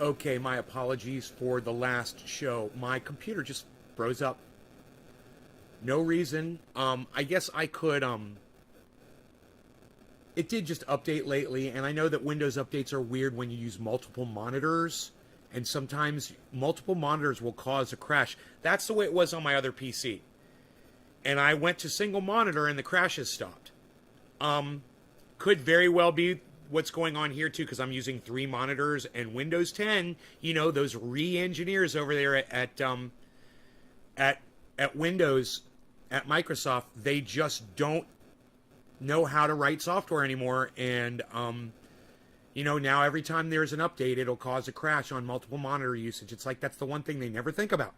Okay, my apologies for the last show. My computer just froze up. No reason. I guess I could, it did just update lately, and I know that Windows updates are weird when you use multiple monitors, and sometimes multiple monitors will cause a crash. That's the way it was on my other PC. And I went to single monitor and the crash has stopped. Could very well be what's going on here too, because I'm using 3 monitors, and Windows 10, you know, those re-engineers over there at Windows, at Microsoft, they just don't know how to write software anymore. And you know, now every time there's an update, it'll cause a crash on multiple monitor usage. It's like that's the one thing they never think about.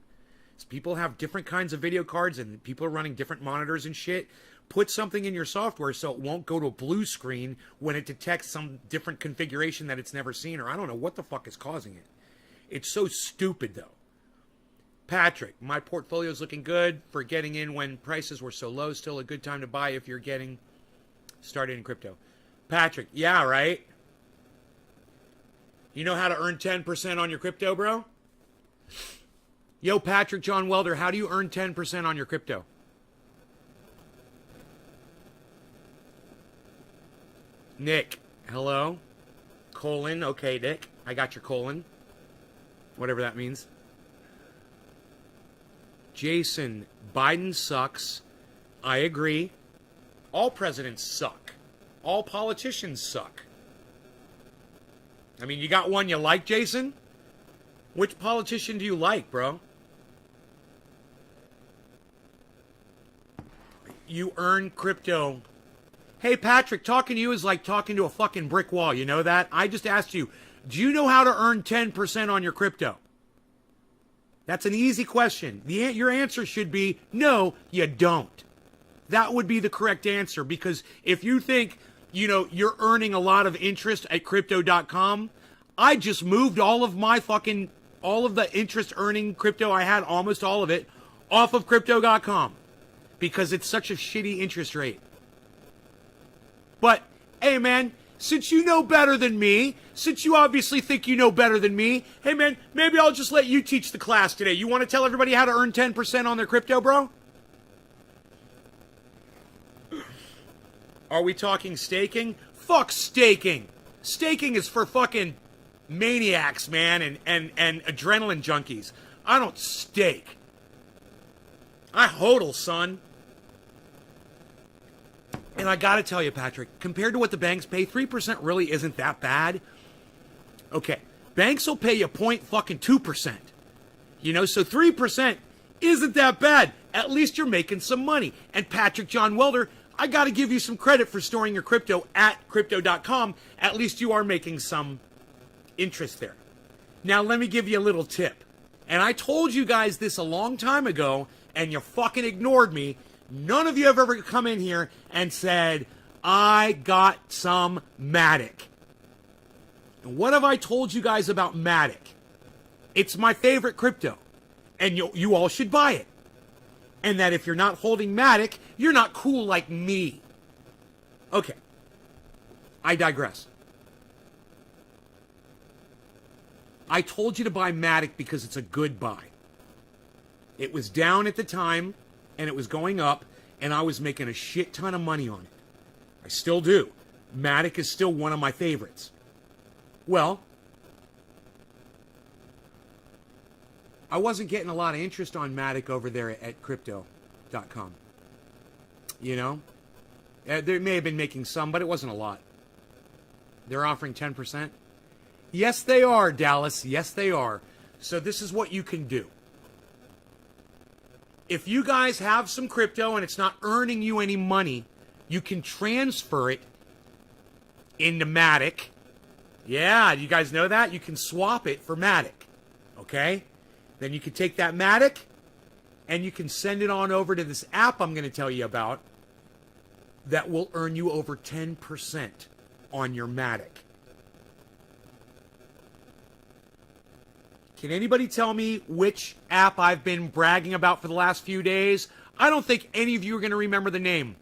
Is people have different kinds of video cards and people are running different monitors and shit. Put something in your software so it won't go to a blue screen when it detects some different configuration that it's never seen, or I don't know what the fuck is causing it. It's so stupid though. Patrick, my portfolio's looking good for getting in when prices were so low. Still a good time to buy if you're getting started in crypto. Patrick, yeah, right? You know how to earn 10% on your crypto, bro? Yo, Patrick John Welder, how do you earn 10% on your crypto? Nick, hello? Colon, okay, Nick. I got your colon. Whatever that means. Jason, Biden sucks. I agree. All presidents suck. All politicians suck. I mean, you got one you like, Jason? Which politician do you like, bro? You earn crypto. Hey, Patrick, talking to you is like talking to a fucking brick wall. You know that? I just asked you, do you know how to earn 10% on your crypto? That's an easy question. Your answer should be, no, you don't. That would be the correct answer, because if you think, you know, you're earning a lot of interest at crypto.com, I just moved all of the interest earning crypto I had, almost all of it, off of crypto.com because it's such a shitty interest rate. But, hey man, since you know better than me, since you obviously think you know better than me, hey man, maybe I'll just let you teach the class today. You want to tell everybody how to earn 10% on their crypto, bro? Are we talking staking? Fuck staking. Staking is for fucking maniacs, man, and adrenaline junkies. I don't stake. I hodl, son. And I gotta tell you, Patrick, compared to what the banks pay, 3% really isn't that bad. Okay, banks will pay you 0.2%. You know, so 3% isn't that bad. At least you're making some money. And Patrick John Welder, I gotta give you some credit for storing your crypto at crypto.com. At least you are making some interest there. Now, let me give you a little tip. And I told you guys this a long time ago, and you fucking ignored me. None of you have ever come in here and said, I got some Matic. And what have I told you guys about Matic? It's my favorite crypto. And you all should buy it. And that if you're not holding Matic, you're not cool like me. Okay. I digress. I told you to buy Matic because it's a good buy. It was down at the time, and it was going up, and I was making a shit ton of money on it. I still do. Matic is still one of my favorites. Well, I wasn't getting a lot of interest on Matic over there at crypto.com. You know? They may have been making some, but it wasn't a lot. They're offering 10%. Yes, they are, Dallas. Yes, they are. So this is what you can do. If you guys have some crypto and it's not earning you any money, you can transfer it into Matic. Yeah, you guys know that? You can swap it for Matic. Okay? Then you can take that Matic and you can send it on over to this app I'm going to tell you about that will earn you over 10% on your Matic. Can anybody tell me which app I've been bragging about for the last few days? I don't think any of you are going to remember the name.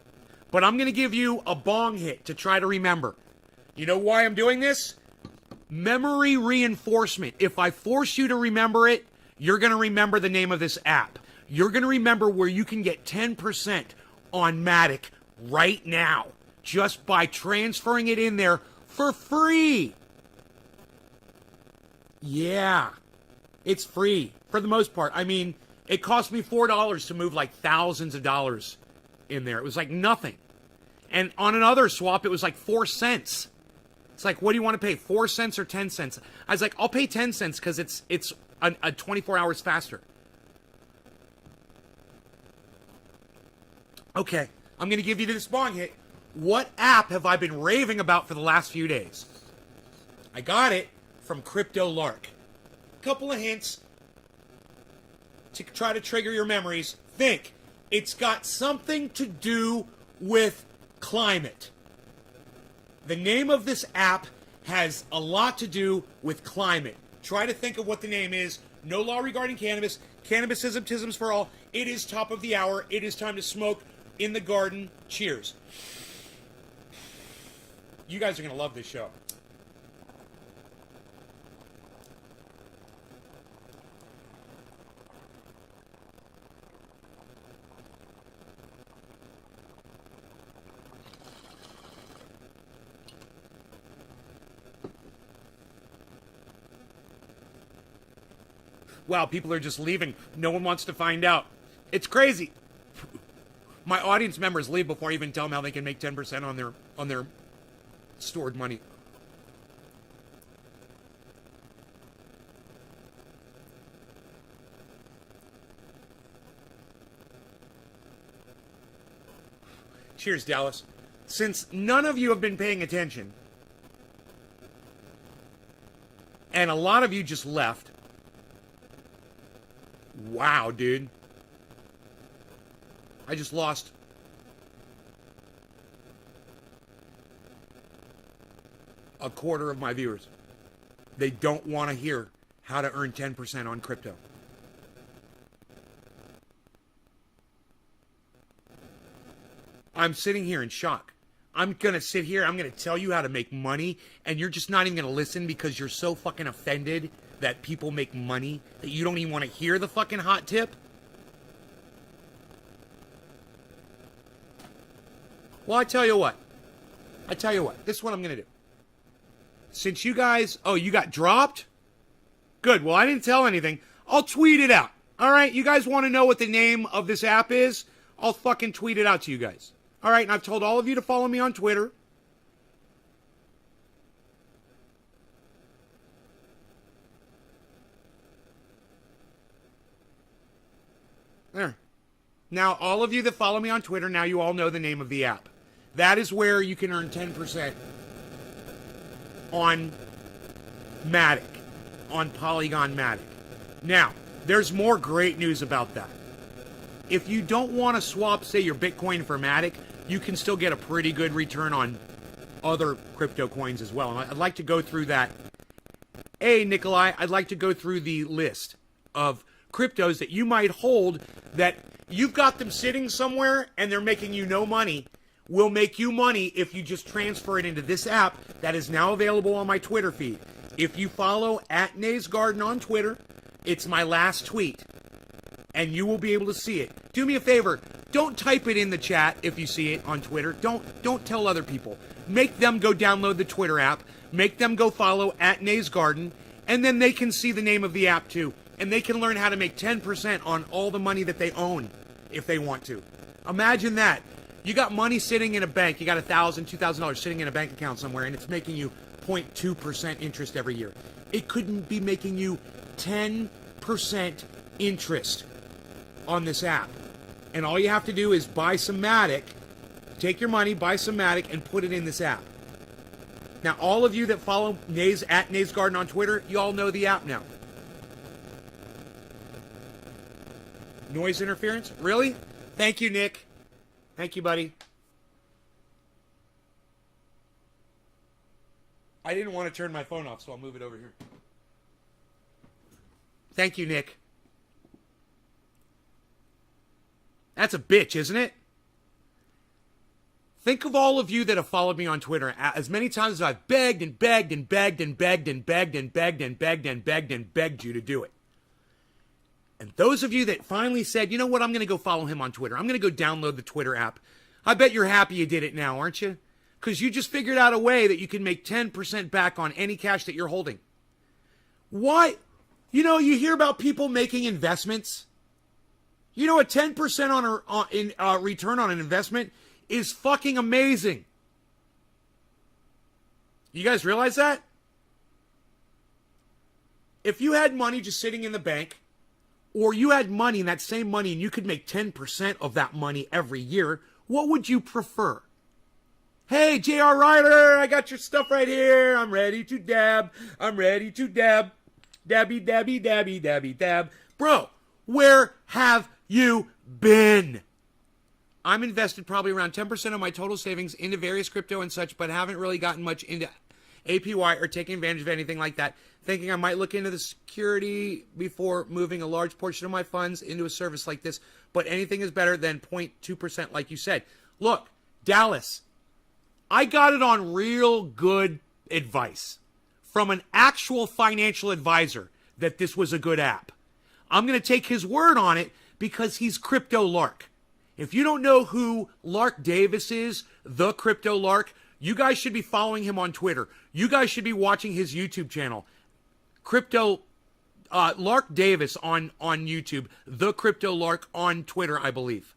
But I'm going to give you a bong hit to try to remember. You know why I'm doing this? Memory reinforcement. If I force you to remember it, you're going to remember the name of this app. You're going to remember where you can get 10% on Matic right now just by transferring it in there for free. Yeah, it's free for the most part. I mean, it cost me $4 to move like thousands of dollars in there. It was like nothing. And on another swap, it was like 4 cents. It's like, what do you want to pay, 4 cents or 10 cents? I was like, I'll pay 10 cents because it's a 24 hours faster. Okay, I'm going to give you this bong hit. What app have I been raving about for the last few days? I got it from Crypto Lark. Couple of hints to try to trigger your memories. Think, it's got something to do with climate. The name of this app has a lot to do with climate. Try to think of what the name is. No law regarding cannabis. Cannabisism, tisms for all. It is top of the hour. It is time to smoke in the garden. Cheers. You guys are going to love this show. Wow, people are just leaving. No one wants to find out. It's crazy. My audience members leave before I even tell them how they can make 10% on their stored money. Cheers, Dallas. Since none of you have been paying attention, and a lot of you just left. Wow, dude. I just lost a quarter of my viewers. They don't want to hear how to earn 10% on crypto. I'm sitting here in shock. I'm going to sit here, I'm going to tell you how to make money, and you're just not even going to listen because you're so fucking offended that people make money that you don't even want to hear the fucking hot tip? Well, I tell you what. This is what I'm going to do. Since you guys... Oh, you got dropped? Good. Well, I didn't tell anything. I'll tweet it out. All right? You guys want to know what the name of this app is? I'll fucking tweet it out to you guys. All right? And I've told all of you to follow me on Twitter. There. Now, all of you that follow me on Twitter, now you all know the name of the app. That is where you can earn 10% on Matic, on Polygon Matic. Now, there's more great news about that. If you don't want to swap, say, your Bitcoin for Matic, you can still get a pretty good return on other crypto coins as well. And I'd like to go through that. Hey, Nikolai, I'd like to go through the list of cryptos that you might hold that you've got them sitting somewhere and they're making you no money. Will make you money if you just transfer it into this app that is now available on my Twitter feed. If you follow @NaysGarden on Twitter, it's my last tweet, and you will be able to see it. Do me a favor, don't type it in the chat if you see it on Twitter. Don't tell other people. Make them go download the Twitter app. Make them go follow @NaysGarden, and then they can see the name of the app too. And they can learn how to make 10% on all the money that they own if they want to. Imagine that. You got money sitting in a bank. You got $1,000, $2,000 sitting in a bank account somewhere, and it's making you 0.2% interest every year. It couldn't be making you 10% interest on this app. And all you have to do is buy some Matic, take your money, buy some Matic, and put it in this app. Now, all of you that follow Nays @NaysGarden on Twitter, you all know the app now. Noise interference? Really? Thank you, Nick. Thank you, buddy. I didn't want to turn my phone off, so I'll move it over here. Thank you, Nick. That's a bitch, isn't it? Think of all of you that have followed me on Twitter as many times as I've begged and begged and begged and begged and begged and begged and begged and begged and begged you to do it. And those of you that finally said, you know what, I'm going to go follow him on Twitter. I'm going to go download the Twitter app. I bet you're happy you did it now, aren't you? Because you just figured out a way that you can make 10% back on any cash that you're holding. Why? You know, you hear about people making investments. You know, a 10% return on an investment is fucking amazing. You guys realize that? If you had money just sitting in the bank, or you had money and that same money and you could make 10% of that money every year, what would you prefer? Hey, J.R. Ryder, I got your stuff right here. I'm ready to dab. I'm ready to dab. Dabby, dabby, dabby, dabby, dab. Bro, where have you been? I'm invested probably around 10% of my total savings into various crypto and such, but haven't really gotten much into APY or taking advantage of anything like that. Thinking I might look into the security before moving a large portion of my funds into a service like this, but anything is better than 0.2% like you said. Look, Dallas, I got it on real good advice from an actual financial advisor that this was a good app. I'm going to take his word on it because he's Crypto Lark. If you don't know who Lark Davis is, the Crypto Lark, you guys should be following him on Twitter. You guys should be watching his YouTube channel. Lark Davis on YouTube, the Crypto Lark on Twitter, I believe.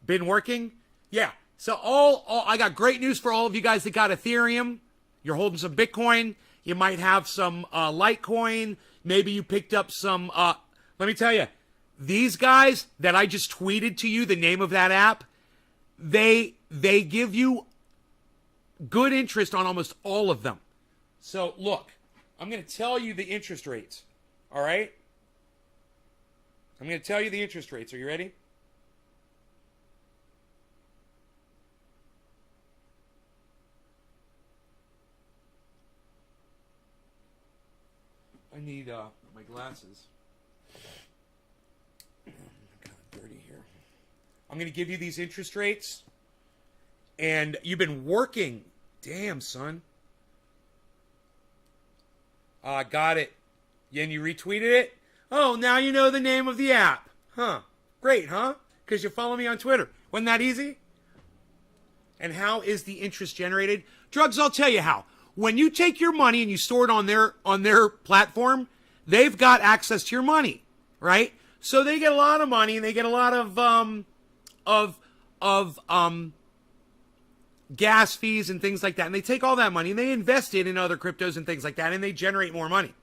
Been working? Yeah. So I got great news for all of you guys that got Ethereum. You're holding some Bitcoin. You might have some Litecoin. Maybe you picked up some, let me tell you, these guys that I just tweeted to you, the name of that app, they give you good interest on almost all of them. So look, I'm going to tell you the interest rates. All right? I'm going to tell you the interest rates. Are you ready? I need my glasses. I'm kind of dirty here. I'm going to give you these interest rates. And you've been working. Damn, son. Got it. And you retweeted it? Oh, now you know the name of the app. Huh. Great, huh? Because you follow me on Twitter. Wasn't that easy? And how is the interest generated? Drugs, I'll tell you how. When you take your money and you store it on their platform, they've got access to your money, right? So they get a lot of money and they get a lot of gas fees and things like that. And they take all that money and they invest it in other cryptos and things like that, and they generate more money.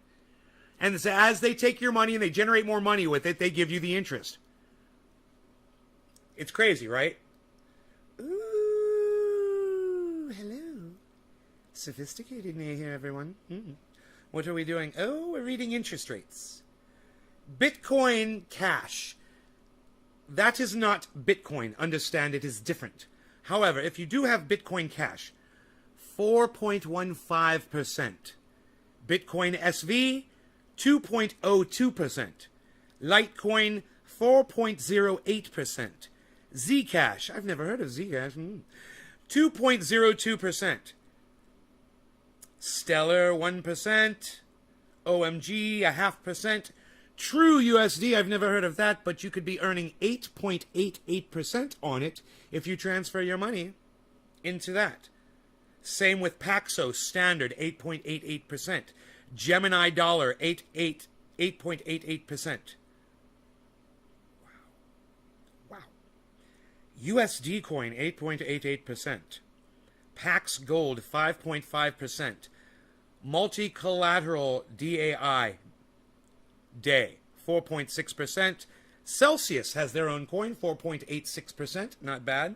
And so as they take your money and they generate more money with it, they give you the interest. It's crazy, right? Ooh, hello. Sophisticated me here, everyone. What are we doing? Oh, we're reading interest rates. Bitcoin Cash. That is not Bitcoin. Understand, it is different. However, if you do have Bitcoin Cash, 4.15%. Bitcoin SV, 2.02%. Litecoin, 4.08%. Zcash, I've never heard of Zcash, 2.02%. Stellar, 1%. OMG, 0.5%. True USD, I've never heard of that, but you could be earning 8.88% on it if you transfer your money into that. Same with Paxos Standard, 8.88%. Gemini Dollar, 8.88%. Wow. USD Coin, 8.88%. Pax Gold, 5.5%. Multi-collateral DAI, Day, 4.6%. Celsius has their own coin, 4.86%. Not bad.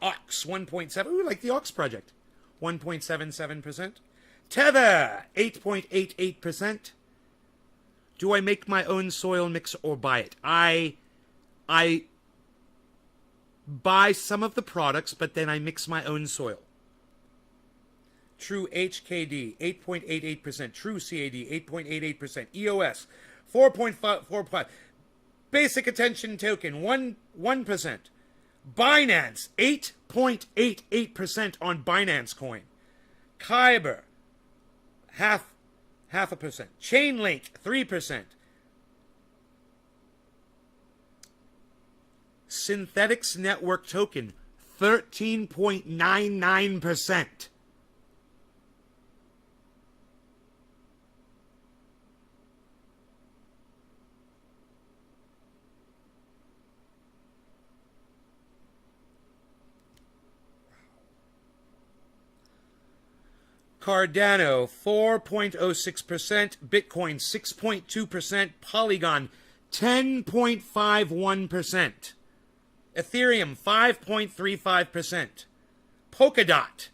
Ox, 1.7. Ooh, like the Ox Project. 1.77%. Tether, 8.88%. Do I make my own soil mix or buy it? I buy some of the products, but then I mix my own soil. True HKD, 8.88%. True CAD, 8.88%. EOS, 4.5. Basic Attention Token, 1%. Binance, 8.88% on Binance Coin. Kyber, half a percent. Chainlink, 3%. Synthetics Network Token, 13.99%. Cardano, 4.06%. Bitcoin, 6.2%. Polygon, 10.51%. Ethereum, 5.35%. Polkadot.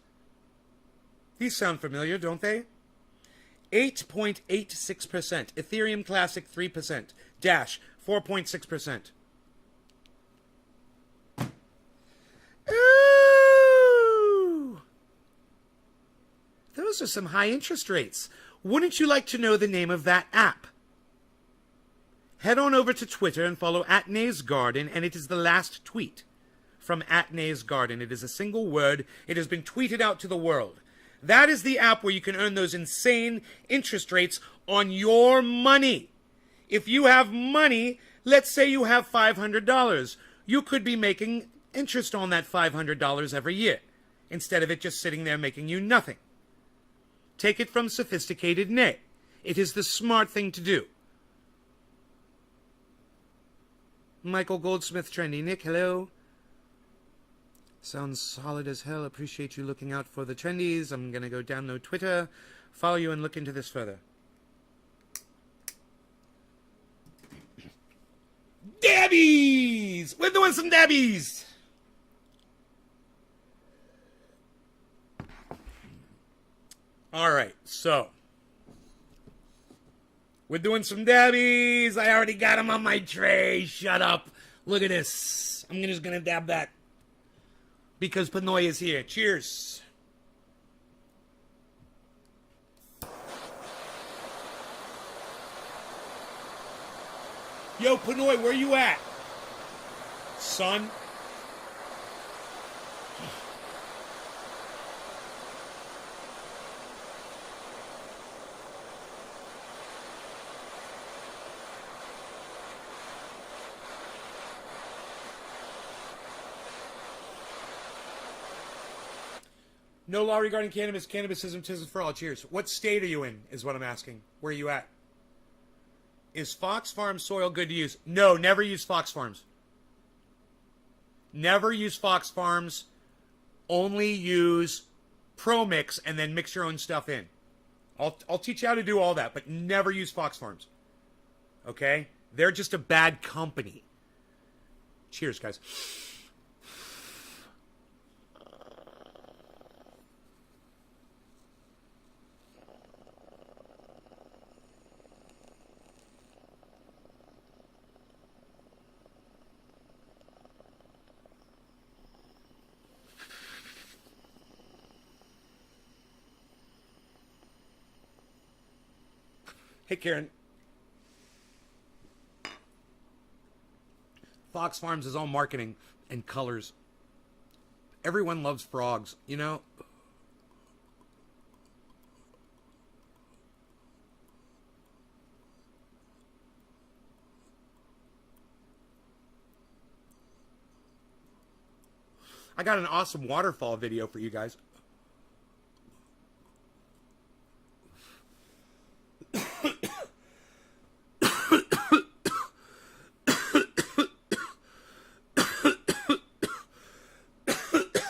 These sound familiar, don't they? 8.86%. Ethereum Classic, 3%. Dash, 4.6%. Ooh! Those are some high interest rates. Wouldn't you like to know the name of that app? Head on over to Twitter and follow @NaysGarden, and it is the last tweet from @NaysGarden. It is a single word. It has been tweeted out to the world. That is the app where you can earn those insane interest rates on your money. If you have money, let's say you have $500, you could be making interest on that $500 every year, instead of it just sitting there making you nothing. Take it from Sophisticated Nay. It is the smart thing to do. Michael Goldsmith Trendy. Nick, hello. Sounds solid as hell. Appreciate you looking out for the trendies. I'm going to go download Twitter, follow you, and look into this further. Dabbies! We're doing some dabbies! Alright, so we're doing some dabbies. I already got them on my tray. Shut up. Look at this. I'm just going to dab that. Because Pinoy is here. Cheers. Yo, Pinoy, where you at? Son? No law regarding cannabis. Cannabisism, tism for all. Cheers. What state are you in, is what I'm asking. Where are you at? Is Fox Farms soil good to use? No, never use Fox Farms. Never use Fox Farms. Only use Pro Mix and then mix your own stuff in. I'll teach you how to do all that, but never use Fox Farms. Okay? They're just a bad company. Cheers, guys. Hey, Karen. Fox Farms is all marketing and colors. Everyone loves frogs, you know? I got an awesome waterfall video for you guys.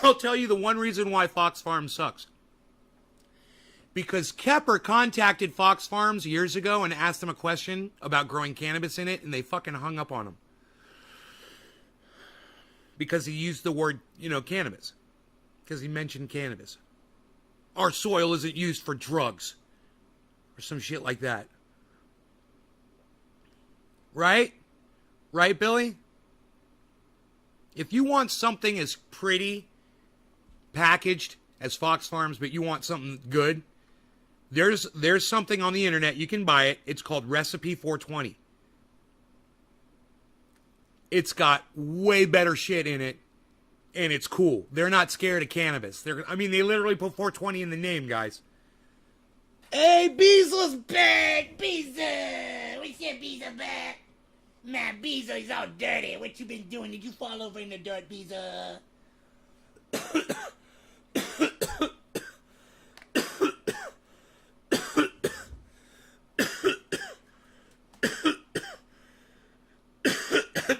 I'll tell you the one reason why Fox Farms sucks. Because Kepper contacted Fox Farms years ago and asked them a question about growing cannabis in it, and they fucking hung up on him. Because he used the word, cannabis. Because he mentioned cannabis. Our soil isn't used for drugs. Or some shit like that. Right? Right, Billy? If you want something as pretty packaged as Fox Farms, but you want something good, there's something on the internet. You can buy it. It's called Recipe 420. It's got way better shit in it and it's cool. They're not scared of cannabis. I mean, they literally put 420 in the name, guys. Hey, Beezle's back! Beezel! What's up, Beezel back? Man, Beezel is all dirty. What you been doing? Did you fall over in the dirt, Beezel?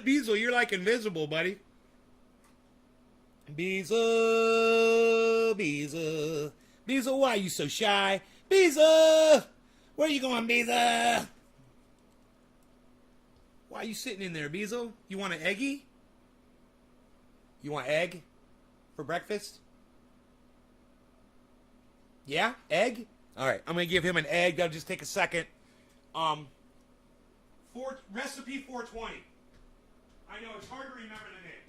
Beezel, you're like invisible, buddy. Beezel, Beezel. Beezel, why are you so shy? Beezel! Where you going, Beezel? Why are you sitting in there, Beezel? You want an eggie? You want egg for breakfast? Yeah? Egg? Alright, I'm going to give him an egg. That'll just take a second. Recipe 420. I know it's hard to remember the name,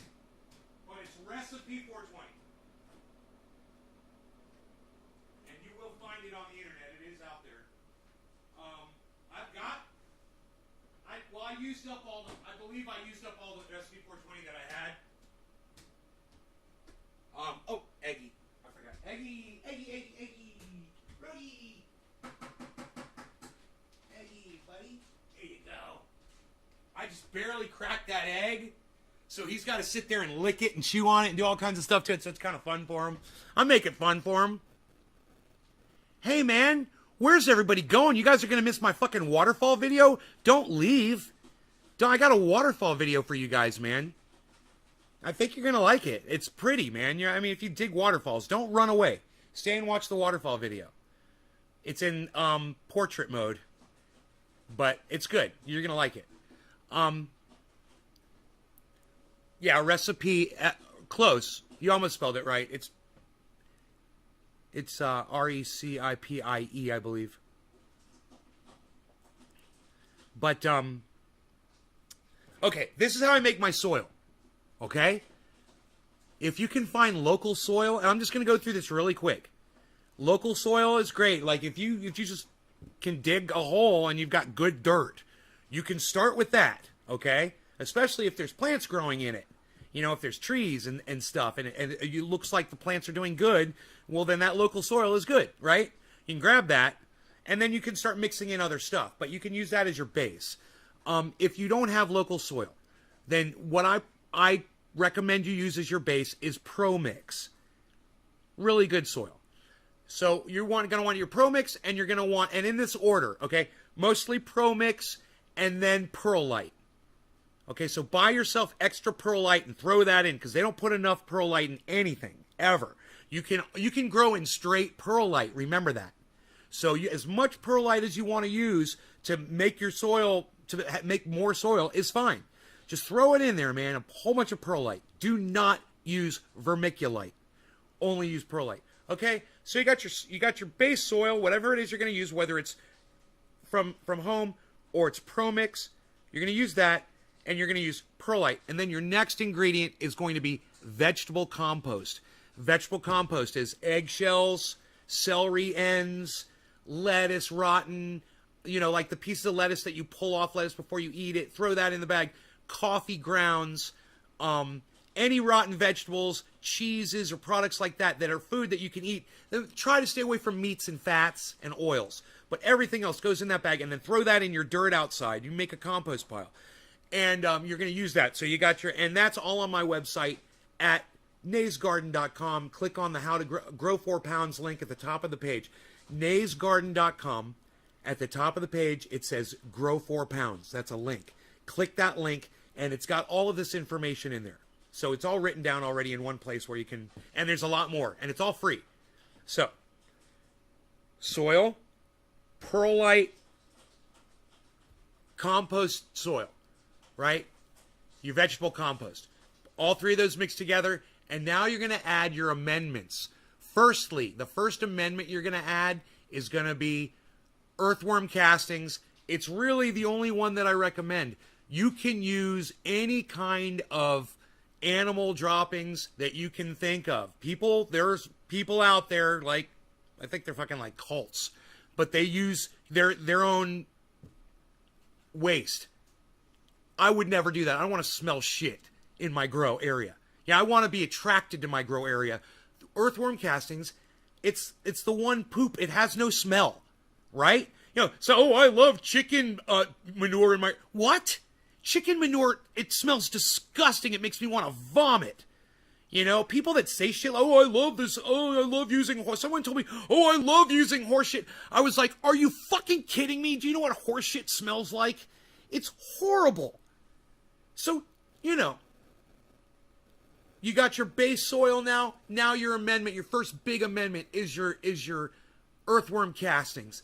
but it's Recipe 420. And you will find it on the internet. It is out there. I used up all the, I believe I used up all the Recipe 420 that I had. Oh, Eggie. I forgot. Eggie. Brody. Eggie, buddy. Here you go. I just barely cracked that egg. So he's got to sit there and lick it and chew on it and do all kinds of stuff to it. So it's kind of fun for him. I'm making fun for him. Hey, man. Where's everybody going? You guys are going to miss my fucking waterfall video? Don't leave. I got a waterfall video for you guys, man. I think you're going to like it. It's pretty, man. I mean, if you dig waterfalls, don't run away. Stay and watch the waterfall video. It's in portrait mode. But it's good. You're going to like it. Yeah, Recipe, close. You almost spelled it right. It's R-E-C-I-P-I-E, I believe. But, okay, this is how I make my soil. Okay? If you can find local soil, and I'm just going to go through this really quick. Local soil is great. Like, if you just can dig a hole and you've got good dirt, you can start with that, okay? Especially if there's plants growing in it. You know, if there's trees and stuff, and it looks like the plants are doing good, well, then that local soil is good, right? You can grab that, and then you can start mixing in other stuff. But you can use that as your base. If you don't have local soil, then what I recommend you use as your base is Pro Mix. Really good soil. So you're going to want your Pro Mix, and you're going to want, and in this order, okay? Mostly Pro Mix, and then Perlite. Okay, so buy yourself extra perlite and throw that in, because they don't put enough perlite in anything, ever. You can grow in straight perlite, remember that. So as much perlite as you want to use to make your soil, to make more soil, is fine. Just throw it in there, man, a whole bunch of perlite. Do not use vermiculite. Only use perlite. Okay, so you got your base soil, whatever it is you're going to use, whether it's from home or it's Pro Mix, you're going to use that. And you're going to use perlite. And then your next ingredient is going to be vegetable compost. Vegetable compost is eggshells, celery ends, lettuce rotten, you know, like the pieces of lettuce that you pull off lettuce before you eat it. Throw that in the bag. Coffee grounds, any rotten vegetables, cheeses, or products like that are food that you can eat. Try to stay away from meats and fats and oils. But everything else goes in that bag. And then throw that in your dirt outside. You make a compost pile. And you're going to use that. So you got and that's all on my website at naysgarden.com. Click on the How to Grow 4 Pounds link at the top of the page. naysgarden.com. At the top of the page, it says Grow 4 Pounds. That's a link. Click that link, and it's got all of this information in there. So it's all written down already in one place where you can, and there's a lot more, and it's all free. So, soil, perlite, compost soil. Right? Your vegetable compost. All three of those mixed together. And now you're going to add your amendments. Firstly, the first amendment you're going to add is going to be earthworm castings. It's really the only one that I recommend. You can use any kind of animal droppings that you can think of. There's people out there, like, I think they're fucking like cults, but they use their own waste. I would never do that. I don't want to smell shit in my grow area. Yeah, I want to be attracted to my grow area. Earthworm castings, it's the one poop. It has no smell, right? So I love chicken manure in my what? Chicken manure, it smells disgusting. It makes me want to vomit. People that say shit like, oh, I love this. Oh, I love using horse. Someone told me, oh, I love using horse shit. I was like, are you fucking kidding me? Do you know what horse shit smells like? It's horrible. So, you got your base soil now. Now your amendment, your first big amendment is your earthworm castings.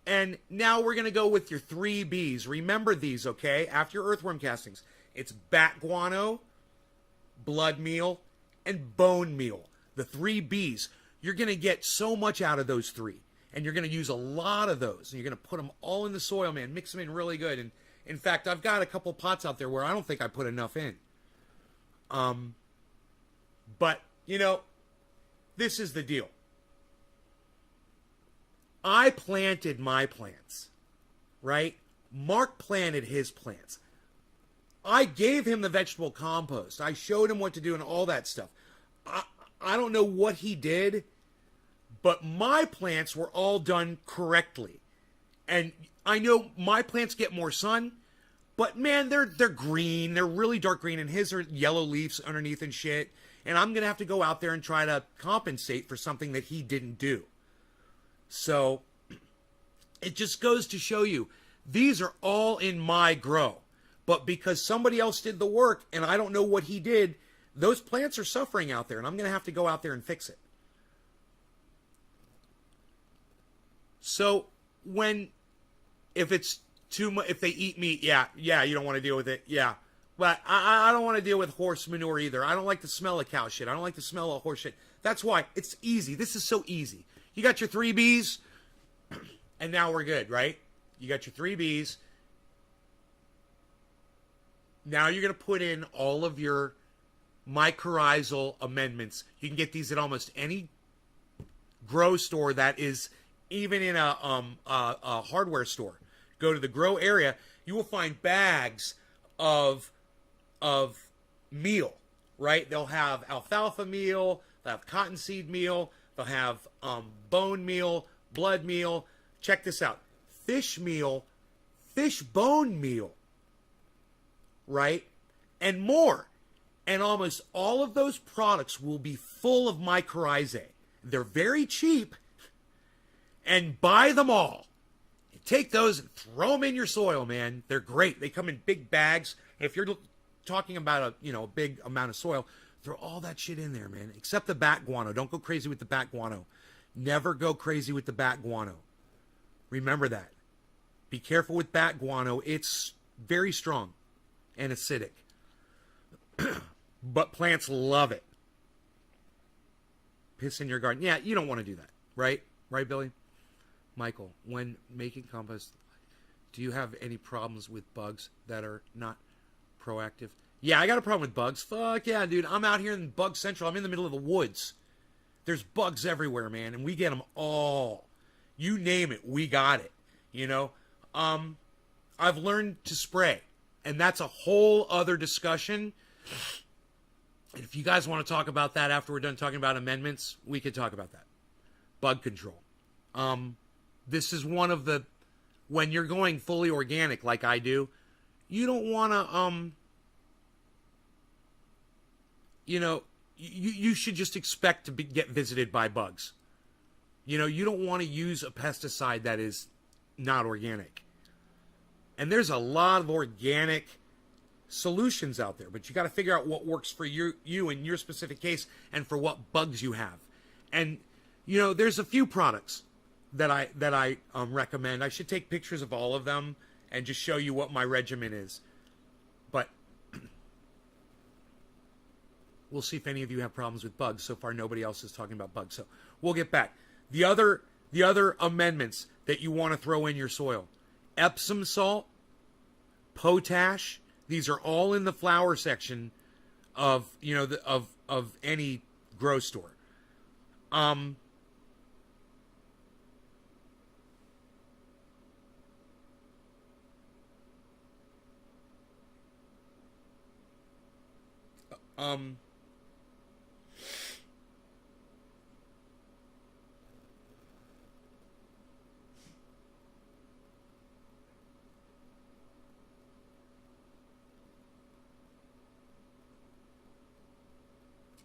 And now we're going to go with your 3 Bs. Remember these, okay? After your earthworm castings, it's bat guano, blood meal, and bone meal. The 3 Bs. You're going to get so much out of those 3. And you're going to use a lot of those. And you're going to put them all in the soil, man. Mix them in really good. And in fact, I've got a couple pots out there where I don't think I put enough in. But, this is the deal. I planted my plants, right? Mark planted his plants. I gave him the vegetable compost. I showed him what to do and all that stuff. I don't know what he did, but my plants were all done correctly. And I know my plants get more sun, but man, they're green. They're really dark green, and his are yellow leaves underneath and shit. And I'm going to have to go out there and try to compensate for something that he didn't do. So it just goes to show you, these are all in my grow. But because somebody else did the work and I don't know what he did, those plants are suffering out there, and I'm going to have to go out there and fix it. So if it's too much, if they eat meat, yeah, you don't want to deal with it, yeah. But I don't want to deal with horse manure either. I don't like the smell of cow shit. I don't like the smell of horse shit. That's why it's easy. This is so easy. You got your 3 Bs, and now we're good, right? You got your 3 Bs. Now you're going to put in all of your mycorrhizal amendments. You can get these at almost any grow store that is even in a hardware store. Go to the grow area. You will find bags of meal, right? They'll have alfalfa meal, they'll have cottonseed meal, they'll have bone meal, blood meal. Check this out. Fish meal, fish bone meal, right? And more. And almost all of those products will be full of mycorrhizae. They're very cheap, and buy them all. Take those and throw them in your soil, man. They're great. They come in big bags. If you're talking about a big amount of soil, throw all that shit in there, man. Except the bat guano. Don't go crazy with the bat guano. Never go crazy with the bat guano. Remember that. Be careful with bat guano. It's very strong and acidic. But plants love it. Piss in your garden. Yeah, you don't want to do that, right? Right, Billy? Michael, when making compost, do you have any problems with bugs that are not proactive? Yeah, I got a problem with bugs. Fuck yeah, dude. I'm out here in Bug Central. I'm in the middle of the woods. There's bugs everywhere, man, and we get them all. You name it, we got it. I've learned to spray, and that's a whole other discussion. And if you guys want to talk about that after we're done talking about amendments, we could talk about that. Bug control. This is one of the, when you're going fully organic like I do, you don't want to, you should just expect to get visited by bugs. You don't want to use a pesticide that is not organic. And there's a lot of organic solutions out there, but you got to figure out what works for you in your specific case and for what bugs you have. And, there's a few products that I recommend. I should take pictures of all of them and just show you what my regimen is. But we'll see if any of you have problems with bugs. So far, nobody else is talking about bugs. So we'll get back. The other amendments that you want to throw in your soil: Epsom salt, potash. These are all in the flower section of of any grow store.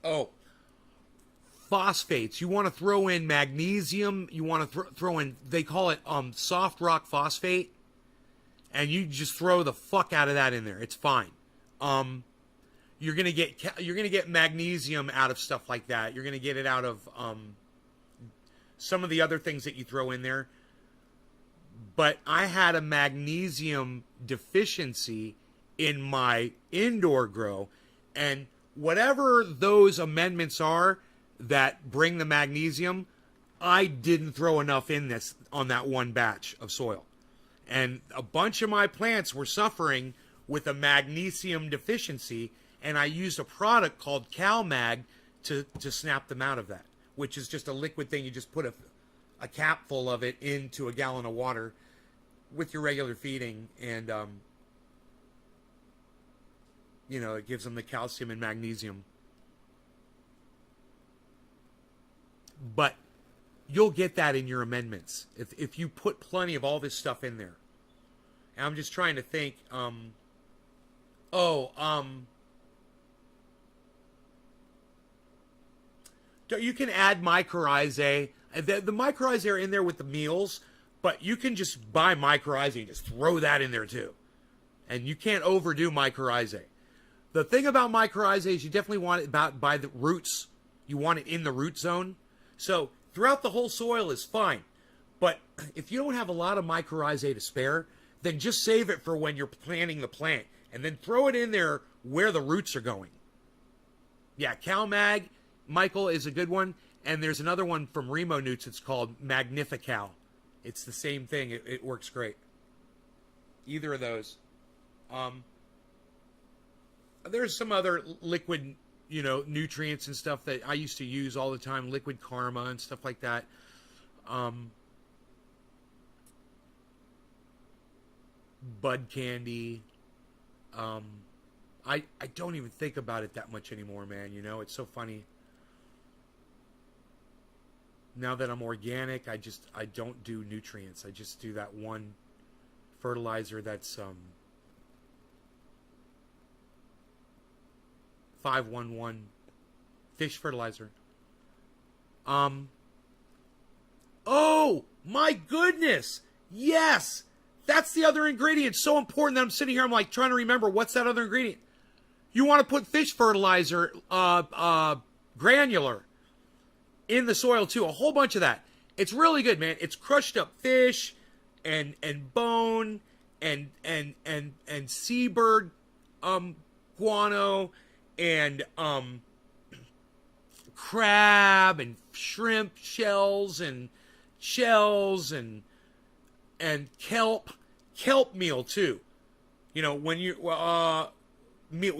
Oh, phosphates. You want to throw in magnesium. You want to throw in, they call it soft rock phosphate. And you just throw the fuck out of that in there. It's fine. You're gonna get magnesium out of stuff like that. You're gonna get it out of some of the other things that you throw in there. But I had a magnesium deficiency in my indoor grow, and whatever those amendments are that bring the magnesium, I didn't throw enough in this on that one batch of soil. And a bunch of my plants were suffering with a magnesium deficiency, and I used a product called CalMag to snap them out of that, which is just a liquid thing. You just put a cap full of it into a gallon of water with your regular feeding, and it gives them the calcium and magnesium. But you'll get that in your amendments if you put plenty of all this stuff in there. And I'm just trying to think. You can add mycorrhizae. The mycorrhizae are in there with the meals, but you can just buy mycorrhizae and just throw that in there too. And you can't overdo mycorrhizae. The thing about mycorrhizae is you definitely want it by the roots. You want it in the root zone. So throughout the whole soil is fine. But if you don't have a lot of mycorrhizae to spare, then just save it for when you're planting the plant. And then throw it in there where the roots are going. Yeah, CalMag, Michael, is a good one. And there's another one from Remo Newts. It's called Magnifical. It's the same thing. It works great. Either of those. There's some other liquid, nutrients and stuff that I used to use all the time. Liquid Karma and stuff like that. Bud Candy. I don't even think about it that much anymore, man. It's so funny. Now that I'm organic, I don't do nutrients. I just do that one fertilizer that's 511 fish fertilizer. Oh my goodness! Yes, that's the other ingredient. So important that I'm sitting here. I'm like trying to remember what's that other ingredient. You want to put fish fertilizer, granular, in the soil too. A whole bunch of that. It's really good, man. It's crushed up fish and bone and seabird guano and crab and shrimp shells and kelp meal too. When you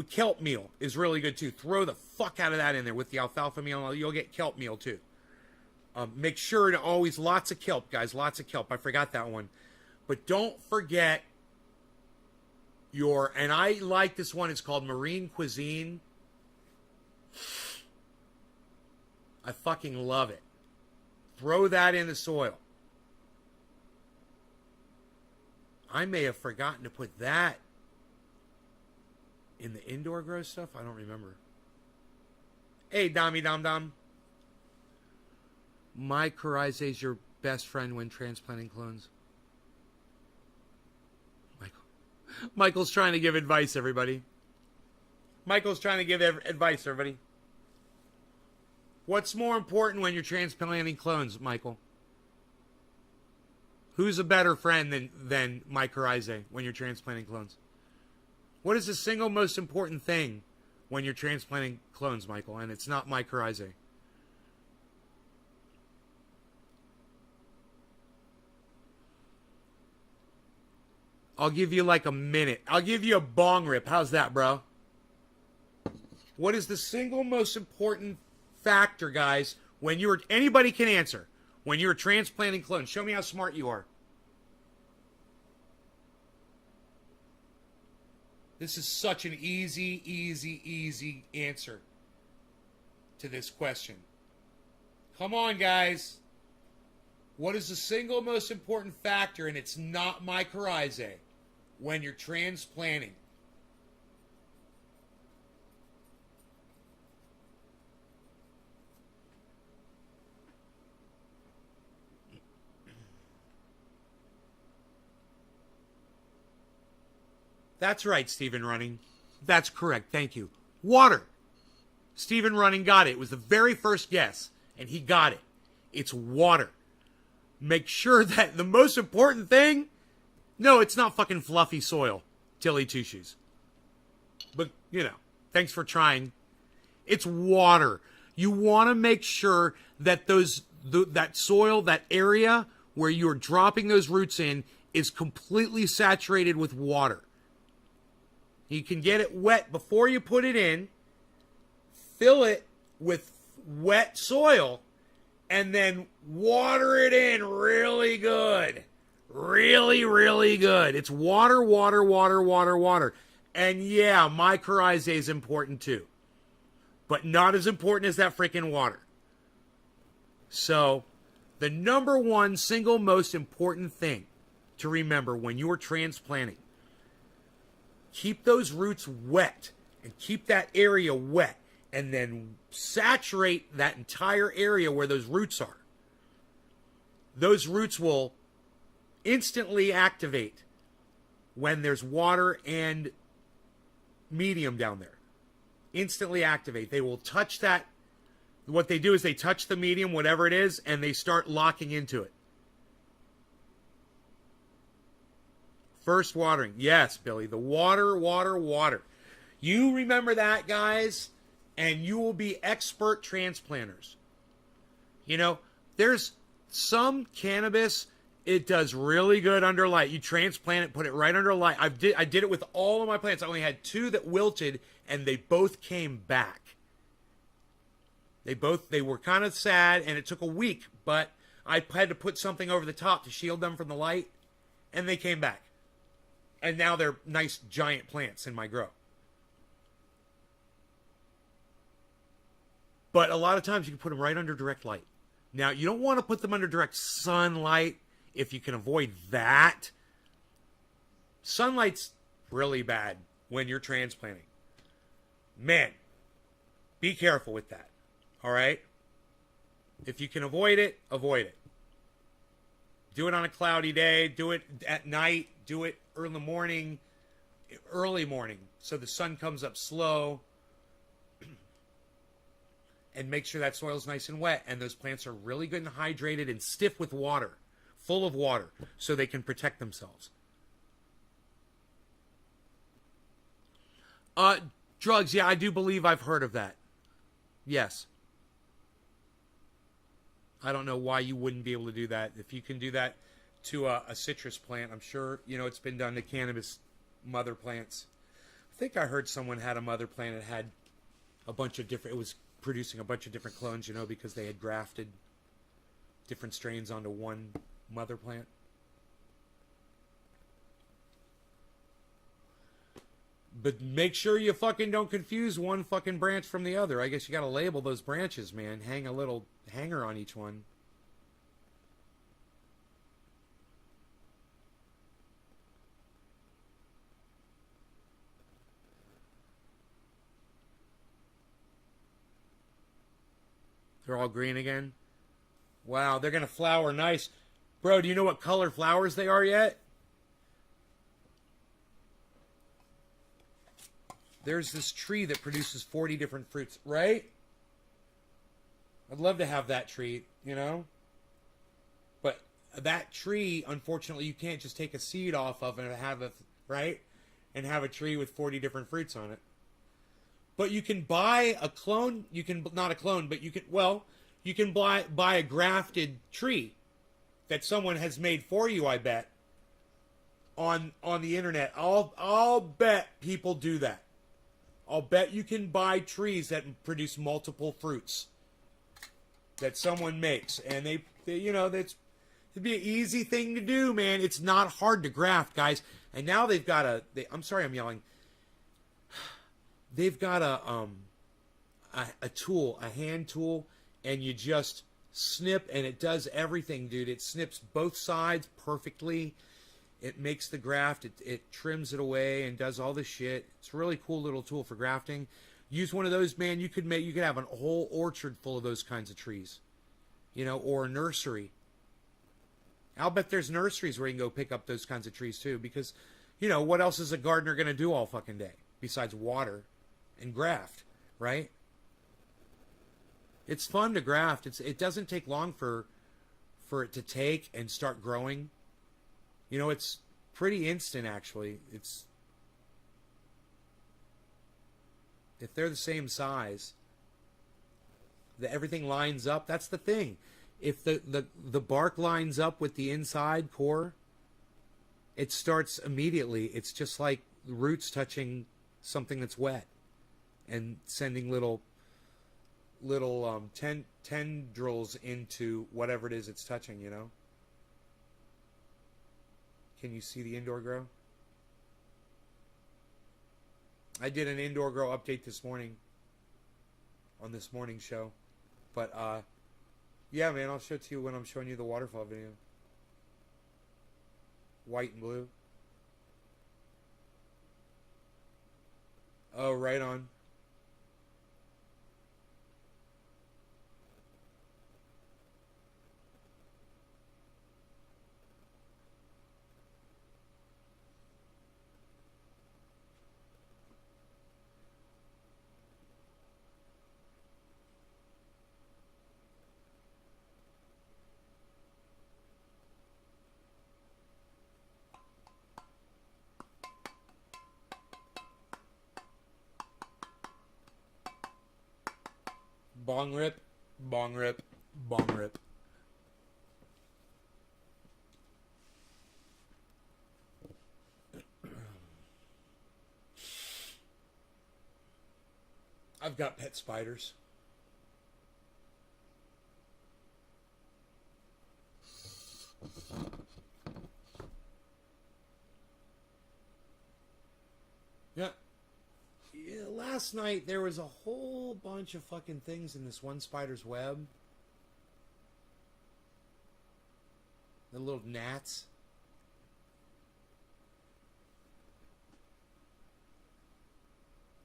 kelp meal is really good too. Throw the fuck out of that in there with the alfalfa meal. You'll get kelp meal too. Make sure to always lots of kelp, guys. Lots of kelp. I forgot that one, but don't forget and I like this one. It's called Marine Cuisine. I fucking love it. Throw that in the soil. I may have forgotten to put that in the indoor grow stuff. I don't remember. Hey, Dommy Dom Dom. Mycorrhizae is your best friend when transplanting clones. Michael's trying to give advice, everybody. Michael's trying to give advice, everybody. What's more important when you're transplanting clones, Michael? Who's a better friend than mycorrhizae when you're transplanting clones? What is the single most important thing when you're transplanting clones, Michael? And it's not mycorrhizae. I'll give you like a minute. I'll give you a bong rip. How's that, bro? What is the single most important factor, guys, when you're... Anybody can answer. When you're transplanting clones. Show me how smart you are. This is such an easy answer to this question. Come on, guys. What is the single most important factor, and it's not mycorrhizae, when you're transplanting? That's right, Stephen Running. That's correct. Thank you. Water. Stephen Running got it. It was the very first guess, and he got it. It's water. Make sure that the most important thing, no, it's not fucking fluffy soil, Tilly Two Shoes. But, you know, thanks for trying. It's water. You want to make sure that that soil, that area where you're dropping those roots in, is completely saturated with water. You can get it wet before you put it in, fill it with wet soil, and then water it in really good. Really, really good. It's water, water, water, water, water. And yeah, mycorrhizae is important too. But not as important as that freaking water. So, the number one single most important thing to remember when you are transplanting, keep those roots wet and keep that area wet and then saturate that entire area where those roots are. Those roots will instantly activate when there's water and medium down there. Instantly activate. They will touch that. What they do is they touch the medium, whatever it is, and they start locking into it. First watering. Yes, Billy. The water, water, water. You remember that, guys, and you will be expert transplanters. You know, there's some cannabis, it does really good under light. You transplant it, put it right under light. I did it with all of my plants. I only had 2 that wilted, and they both came back. They were kind of sad, and it took a week, but I had to put something over the top to shield them from the light, and they came back. And now they're nice giant plants in my grow. But a lot of times you can put them right under direct light. Now, you don't want to put them under direct sunlight if you can avoid that. Sunlight's really bad when you're transplanting. Man, be careful with that. All right? If you can avoid it, avoid it. Do it on a cloudy day. Do it at night. Do it early morning, so the sun comes up slow. And make sure that soil's nice and wet. And those plants are really good and hydrated and stiff with water. Full of water. So they can protect themselves. Drugs. Yeah, I do believe I've heard of that. Yes. I don't know why you wouldn't be able to do that. If you can do that to a citrus plant, I'm sure, you know, it's been done to cannabis mother plants. I think I heard someone had a mother plant that had a bunch of different, it was producing a bunch of different clones, you know, because they had grafted different strains onto one mother plant. But make sure you fucking don't confuse one fucking branch from the other. I guess you gotta label those branches, man. Hang a little hanger on each one. They're all green again? Wow, they're gonna flower nice. Bro, do you know what color flowers they are yet? There's this tree that produces 40 different fruits, right? I'd love to have that tree, you know? But that tree, unfortunately, you can't just take a seed off of and have a, right? And have a tree with 40 different fruits on it. But you can buy a clone, you can, not a clone, but you can, well, you can buy a grafted tree that someone has made for you, I bet, on the internet. I'll bet people do that. I'll bet you can buy trees that produce multiple fruits that someone makes. And they you know, it'd be an easy thing to do, man. It's not hard to graft, guys. And now they've got I'm sorry I'm yelling. They've got a tool, a hand tool, and you just snip and it does everything, dude. It snips both sides perfectly. It makes the graft, it trims it away and does all this shit. It's a really cool little tool for grafting. Use one of those, man. You could have a whole orchard full of those kinds of trees, you know, or a nursery. I'll bet there's nurseries where you can go pick up those kinds of trees too, because You know, what else is a gardener going to do all fucking day besides water and graft, right? It's fun to graft. It doesn't take long for it to take and start growing. You know, it's pretty instant actually. It's if they're the same size, that everything lines up. That's the thing. If the bark lines up with the inside core, it starts immediately. It's just like roots touching something that's wet and sending little tendrils into whatever it is it's touching, you know? Can you see the indoor grow? I did an indoor grow update this morning on this morning show. But yeah, man, I'll show it to you when I'm showing you the waterfall video. White and blue. Oh, right on. Bong rip, bong rip, bong rip. I've got pet spiders. Yeah. Yeah, last night there was a whole bunch of fucking things in this one spider's web. The little gnats.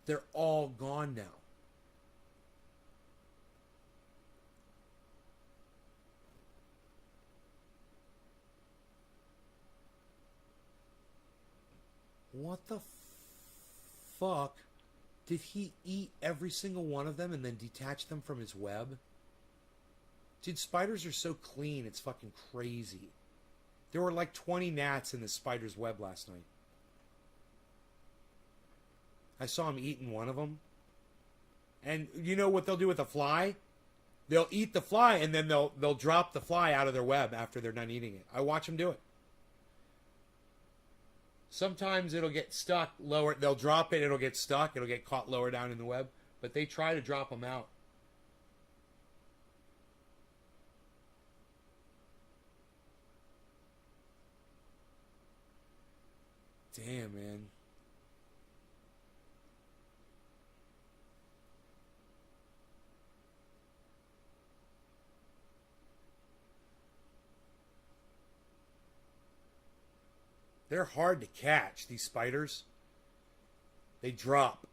They're all gone now. What the fuck? Did he eat every single one of them and then detach them from his web? Dude, spiders are so clean, it's fucking crazy. There were like 20 gnats in this spider's web last night. I saw him eating one of them. And you know what they'll do with a fly? They'll eat the fly and then they'll drop the fly out of their web after they're done eating it. I watch them do it. Sometimes it'll get stuck lower. They'll drop it. It'll get stuck. It'll get caught lower down in the web. But they try to drop them out. Damn, man. They're hard to catch, these spiders. They drop.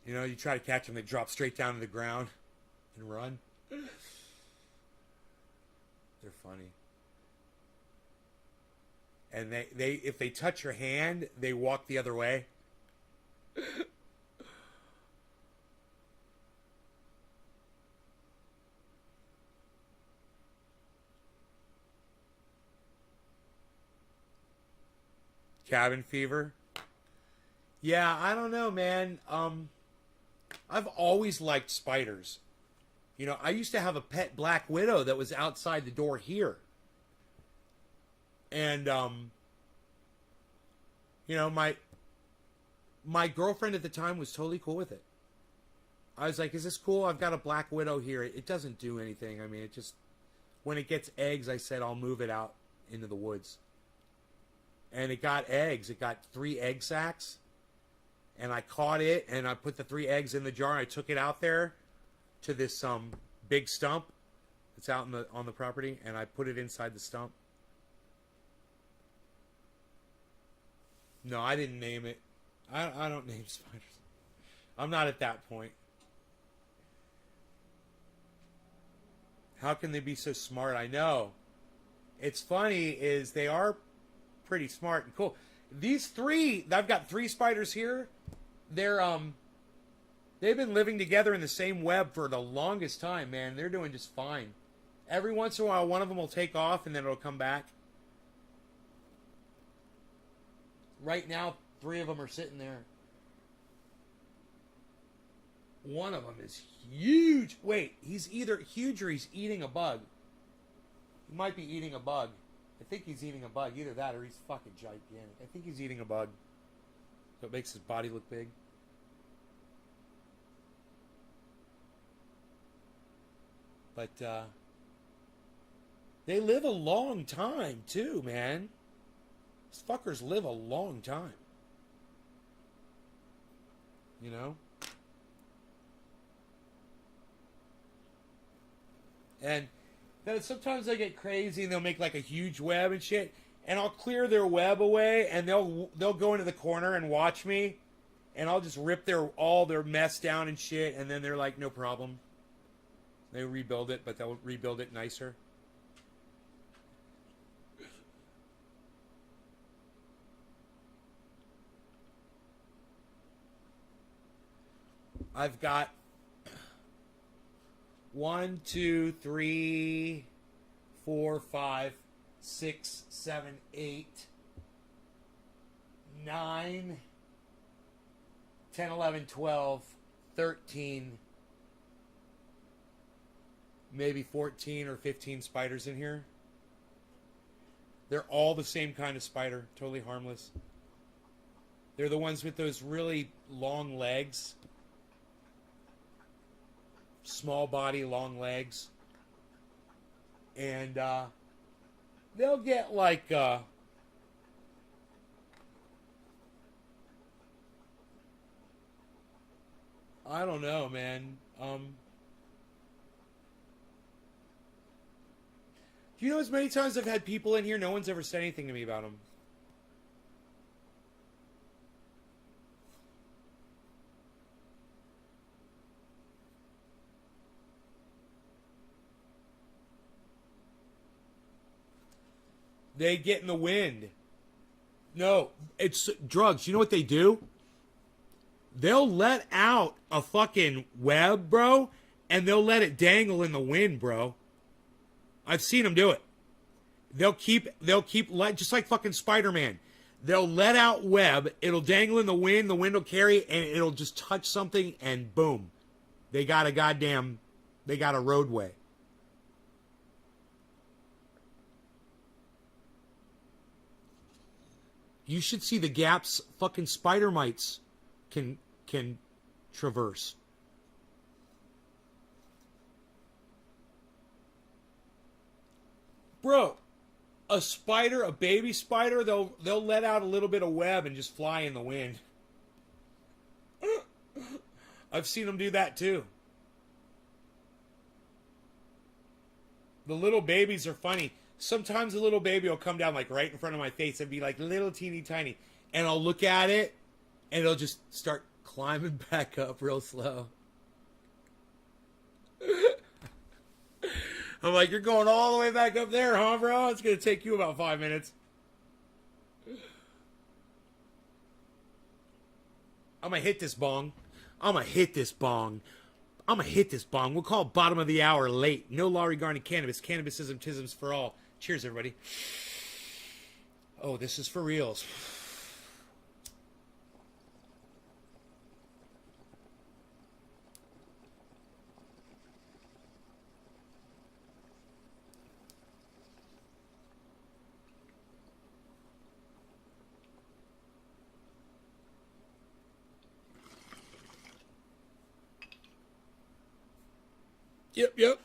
You know, you try to catch them, they drop straight down to the ground and run. They're funny. And they if they touch your hand, they walk the other way. Cabin fever. Yeah, I don't know, man. I've always liked spiders. You know, I used to have a pet black widow that was outside the door here. And you know, my girlfriend at the time was totally cool with it. I was like, "Is this cool? I've got a black widow here. It doesn't do anything. I mean, it just when it gets eggs, I said I'll move it out into the woods." And it got eggs. It got 3 egg sacs. And I caught it and I put the 3 eggs in the jar. I took it out there to this big stump that's out in on the property, and I put it inside the stump. No, I didn't name it. I don't name spiders. I'm not at that point. How can they be so smart? I know. It's funny is they are pretty smart and cool. These three, I've got three spiders here. They're they've been living together in the same web for the longest time, man. They're doing just fine. Every once in a while, one of them will take off and then it'll come back. Right now, three of them are sitting there. One of them is huge. Wait, he's either huge or he's eating a bug. He might be eating a bug. I think he's eating a bug. Either that or he's fucking gigantic. I think he's eating a bug. So it makes his body look big. But, they live a long time, too, man. These fuckers live a long time. You know? And then sometimes they get crazy and they'll make like a huge web and shit. And I'll clear their web away and they'll go into the corner and watch me. And I'll just rip all their mess down and shit. And then they're like, no problem. They rebuild it, but they'll rebuild it nicer. I've got 1, 2, 3, 4, 5, 6, 7, 8, 9, 10, 11, 12, 13, maybe 14 or 15 spiders in here. They're all the same kind of spider, totally harmless. They're the ones with those really long legs. Small body, long legs. And they'll get like I don't know, man. Do you know as many times I've had people in here, no one's ever said anything to me about them? They get in the wind. No, it's drugs. You know what they do? They'll let out a fucking web, bro, and they'll let it dangle in the wind, bro. I've seen them do it. They'll keep just like fucking Spider-Man. They'll let out web, it'll dangle in the wind will carry, and it'll just touch something, and boom. They got a roadway. You should see the gaps fucking spider mites can traverse. Bro, a baby spider, they'll let out a little bit of web and just fly in the wind. I've seen them do that too. The little babies are funny. Sometimes a little baby will come down like right in front of my face and be like little teeny tiny. And I'll look at it and it'll just start climbing back up real slow. I'm like, you're going all the way back up there, huh, bro? It's going to take you about 5 minutes. I'm going to hit this bong. We'll call it bottom of the hour late. No law regarding cannabis. Cannabisism, tisms for all. Cheers, everybody. Oh, this is for reals. Yep.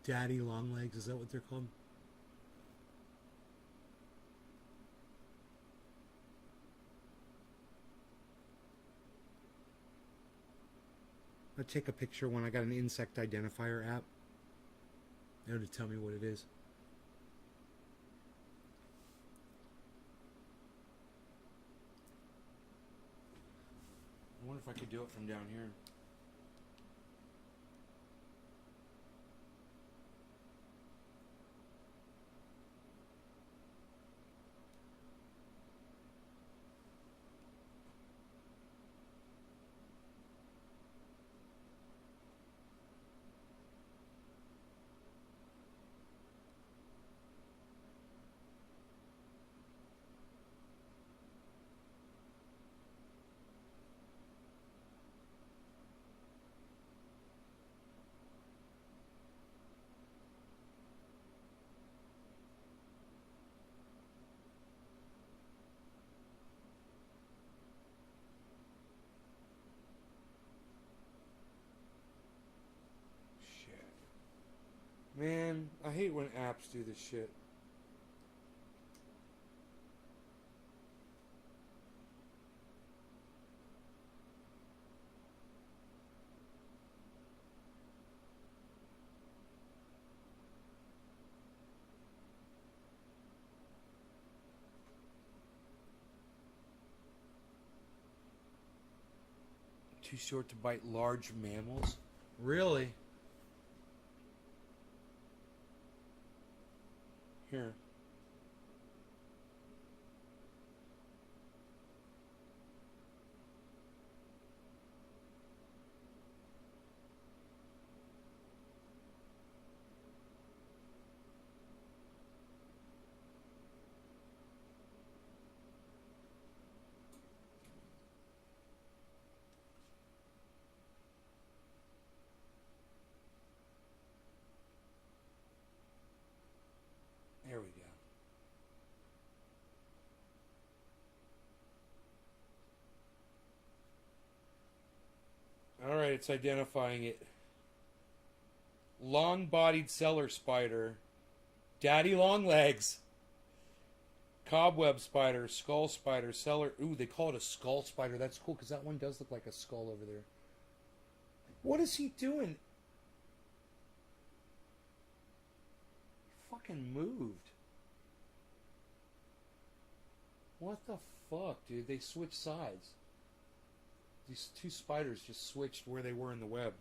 Daddy long legs, is that what they're called? I'll take a picture when I got an insect identifier app. It'll tell me what it is. I wonder if I could do it from down here. Man, I hate when apps do this shit. Too short to bite large mammals? Really? Here. There we go. Alright, it's identifying it. Long-bodied cellar spider. Daddy long legs. Cobweb spider. Skull spider. Cellar. Ooh, they call it a skull spider. That's cool because that one does look like a skull over there. What is he doing? He fucking moved. What the fuck, dude? They switched sides. These two spiders just switched where they were in the web.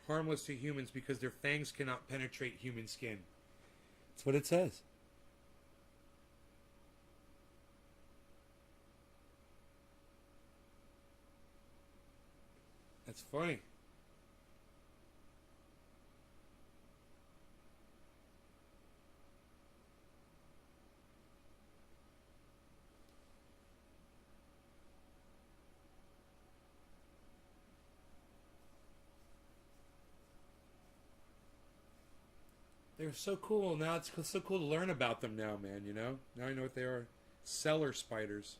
Harmless to humans because their fangs cannot penetrate human skin. That's what it says. That's funny. They're so cool. Now it's so cool to learn about them now, man, you know? Now I know what they are. Cellar spiders.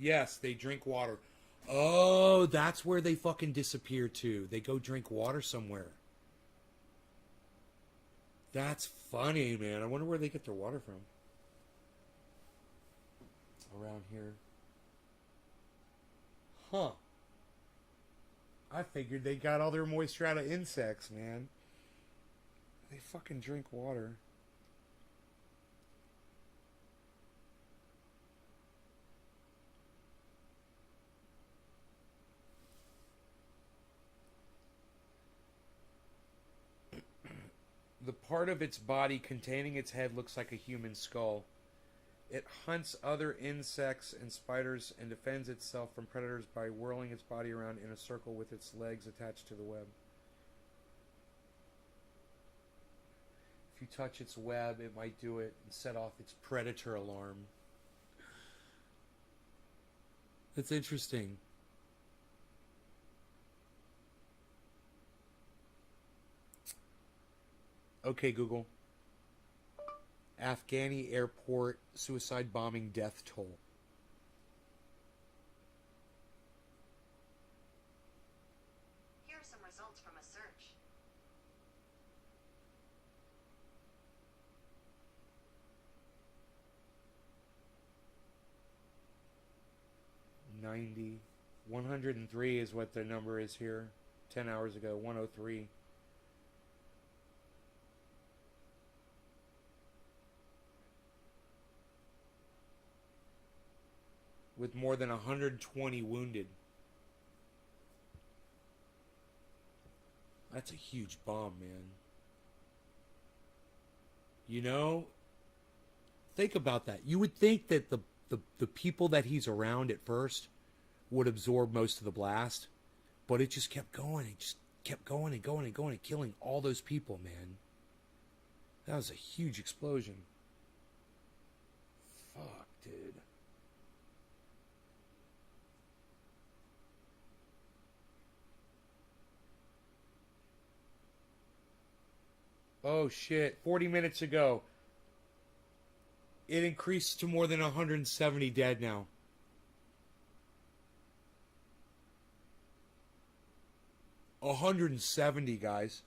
Yes, they drink water. Oh, that's where they fucking disappear to. They go drink water somewhere. That's funny, man. I wonder where they get their water from. Around here. Huh. I figured they got all their moisture out of insects, man. They fucking drink water. The part of its body containing its head looks like a human skull. It hunts other insects and spiders and defends itself from predators by whirling its body around in a circle with its legs attached to the web. If you touch its web, it might do it and set off its predator alarm. That's interesting. Okay, Google. Afghani airport suicide bombing death toll. Here are some results from a search. '90. 103 is what the number is here. 10 hours ago, 103. With more than 120 wounded. That's a huge bomb, man. You know, think about that. You would think that the people that he's around at first would absorb most of the blast, but it just kept going. It just kept going and going and going and killing all those people, man. That was a huge explosion. Fuck, dude. Oh shit, 40 minutes ago. It increased to more than 170 dead now. A 170, guys.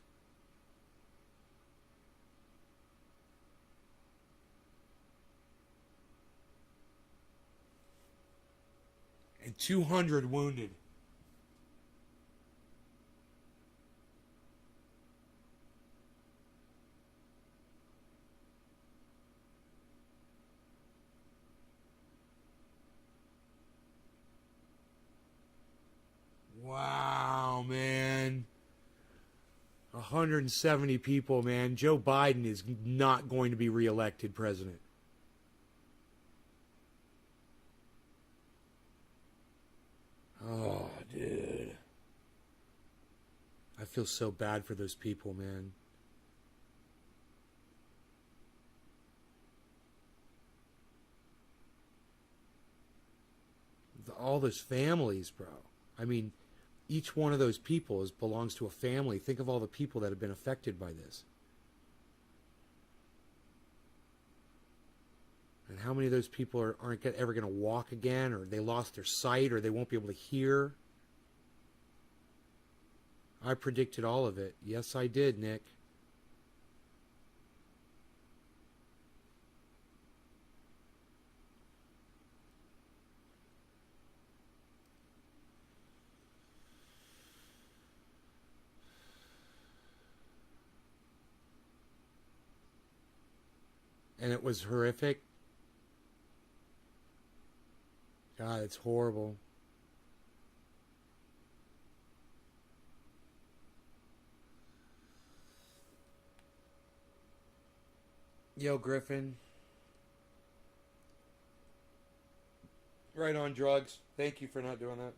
And 200 wounded. Wow, man. 170 people, man. Joe Biden is not going to be reelected president. Oh, dude. I feel so bad for those people, man. All those families, bro. I mean, each one of those people belongs to a family. Think of all the people that have been affected by this. And how many of those people aren't ever going to walk again, or they lost their sight, or they won't be able to hear? I predicted all of it. Yes, I did, Nick. And it was horrific. God, it's horrible. Yo, Griffin. Right on drugs. Thank you for not doing that.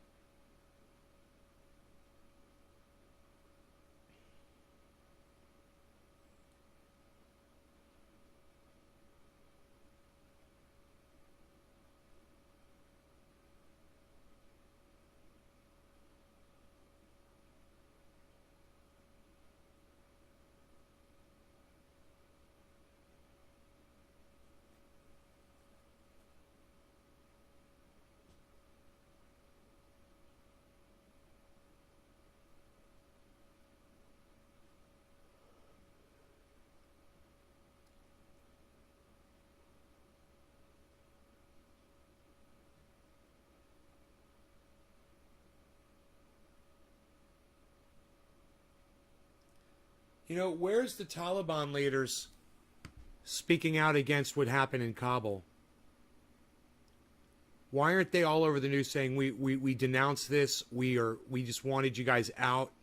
You know, where's the Taliban leaders speaking out against what happened in Kabul? Why aren't they all over the news saying we denounce this? We just wanted you guys out.